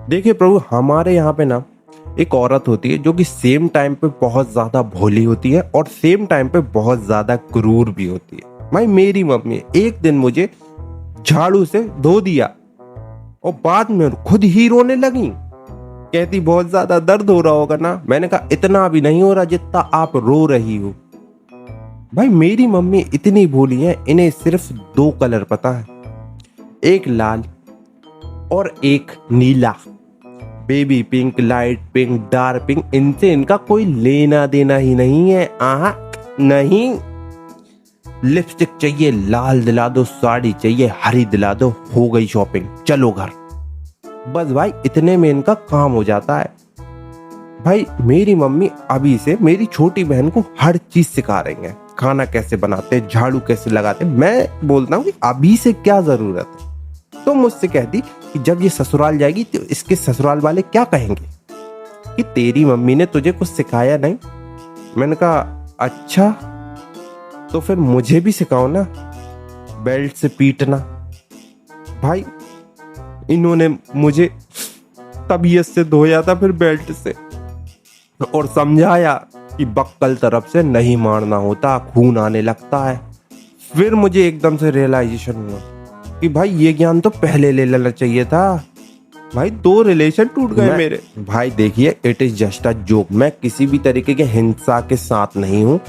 देखिए प्रभु, हमारे यहाँ पे ना एक औरत होती है जो कि सेम टाइम पे बहुत ज्यादा भोली होती है और सेम टाइम पे बहुत ज्यादा क्रूर भी होती है। भाई मेरी मम्मी एक दिन मुझे झाड़ू से धो दिया और बाद में खुद ही रोने लगी। कहती बहुत ज्यादा दर्द हो रहा होगा ना। मैंने कहा इतना भी नहीं हो रहा जितना आप रो रही हो। भाई मेरी मम्मी इतनी भोली है, इन्हें सिर्फ दो कलर पता है, एक लाल और एक नीला। Baby pink, light pink, dark pink, इनसे इनका कोई लेना देना ही नहीं है। आहा नहीं। लिपस्टिक चाहिए लाल दिला दो, साड़ी चाहिए हरी दिला दो, हो गई शॉपिंग, चलो घर। बस भाई इतने में इनका काम हो जाता है। भाई मेरी मम्मी अभी से मेरी छोटी बहन को हर चीज सिखा रही है, खाना कैसे बनाते, झाड़ू कैसे लगाते। मैं बोलता हूँ कि अभी से क्या जरूरत है। तो मुझसे कहती कि जब ये ससुराल जाएगी तो इसके ससुराल वाले क्या कहेंगे कि तेरी मम्मी ने तुझे कुछ सिखाया नहीं। मैंने कहा अच्छा, तो फिर मुझे भी सिखाओ ना, बेल्ट से पीटना। भाई इन्होंने मुझे तबीयत से धोया था, फिर बेल्ट से, और समझाया कि बक्कल तरफ से नहीं मारना होता, खून आने लगता है। फिर मुझे एकदम से रियलाइजेशन हुआ कि भाई ये ज्ञान तो पहले ले लेना चाहिए था। भाई 2 रिलेशन टूट गए मेरे। भाई देखिए, it is just a joke. मैं किसी भी तरीके के हिंसा के साथ नहीं हूँ।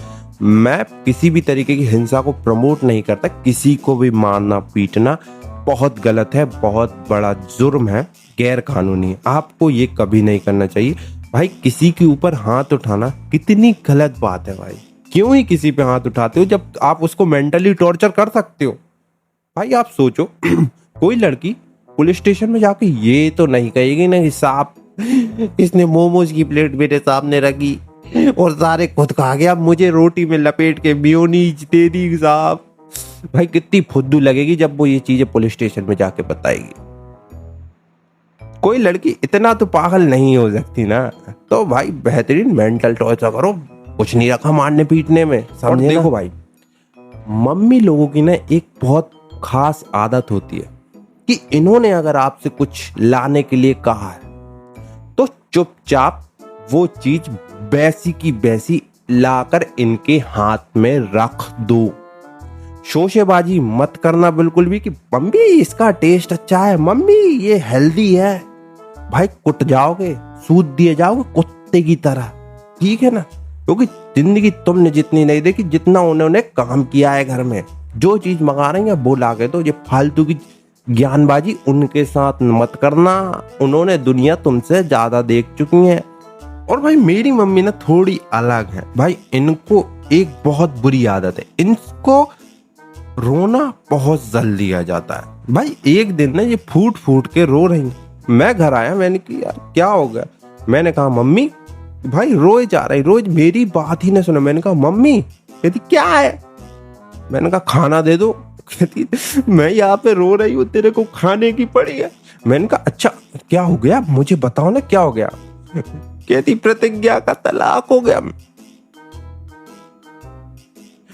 मैं किसी भी तरीके की हिंसा को प्रमोट नहीं करता। किसी को भी मारना पीटना बहुत गलत है, बहुत बड़ा जुर्म है, गैर कानूनी है। आपको ये कभी नहीं करना चाहिए। भाई किसी के ऊपर हाथ उठाना कितनी गलत बात है। भाई क्यों ही किसी पे हाथ उठाते हो जब आप उसको मेंटली टॉर्चर कर सकते हो। भाई आप सोचो कोई लड़की पुलिस स्टेशन में जाके ये तो नहीं कहेगी ना कि साहब इसने मोमोज की प्लेट मेरे सामने रखी और सारे खुद खा गया, मुझे रोटी में लपेट के मेयोनीज दे दी साहब। भाई कितनी फुद्दू लगेगी जब वो ये चीजें पुलिस स्टेशन में जाके बताएगी। कोई लड़की इतना तो पागल नहीं हो सकती ना। तो भाई बेहतरीन मेंटल टॉर्चर करो, कुछ नहीं रखा मारने पीटने में, समझे। देखो भाई, मम्मी लोगों की ना एक बहुत खास आदत होती है कि इन्होंने अगर आपसे कुछ लाने के लिए कहा है तो चुपचाप वो चीज वैसी की वैसी लाकर इनके हाथ में रख दो। शोशेबाजी मत करना बिल्कुल भी कि मम्मी इसका टेस्ट अच्छा है, मम्मी ये हेल्दी है। भाई कुट जाओगे, सूद दिए जाओगे कुत्ते की तरह, ठीक है ना। क्योंकि जिंदगी तुमने जितनी नहीं देखी जितना उन्होंने काम किया है घर में। जो चीज मंगा रही है वो ला के दो। ये फालतू की ज्ञानबाजी उनके साथ मत करना, उन्होंने दुनिया तुमसे ज्यादा देख चुकी है। और भाई मेरी मम्मी ना थोड़ी अलग है। भाई इनको एक बहुत बुरी आदत है, इनको रोना बहुत जल्दी आ जाता है। भाई एक दिन ना ये फूट फूट के रो रही। मैं घर आया, मैंने कहा यार क्या हो गया। मैंने कहा मम्मी, भाई रोए जा रही, रोज मेरी बात ही ना सुनो। मैंने कहा मम्मी, कहती क्या है। मैंने कहा खाना दे दो। कहती मैं यहाँ पे रो रही हूँ, तेरे को खाने की पड़ी है। मैंने कहा अच्छा क्या हो गया, मुझे बताओ ना क्या हो गया। कहती प्रतिज्ञा का तलाक हो गया।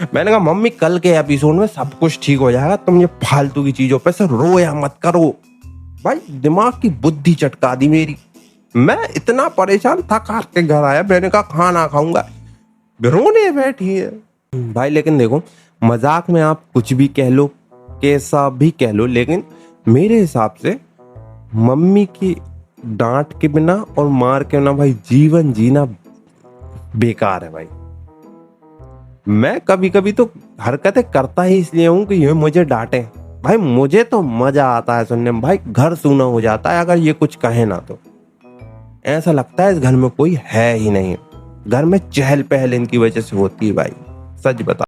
मैंने कहा मम्मी कल के एपिसोड में सब कुछ ठीक हो जाएगा, तुम ये फालतू की चीजों पे से रोया मत करो। भाई दिमाग की बुद्धि चटका दी मेरी। मैं इतना परेशान थक हार के घर आया, मैंने कहा खाना खाऊंगा, रोने बैठी है। भाई लेकिन देखो, मजाक में आप कुछ भी कह लो, कैसा भी कह लो, लेकिन मेरे हिसाब से मम्मी की डांट के बिना और मार के बिना भाई जीवन जीना बेकार है। भाई मैं कभी कभी तो हरकतें करता ही इसलिए हूं कि ये मुझे डांटे। भाई मुझे तो मजा आता है सुनने में। भाई घर सूना हो जाता है अगर ये कुछ कहे ना, तो ऐसा लगता है इस घर में कोई है ही नहीं। घर में चहल पहल इनकी वजह से होती है। भाई सच बता।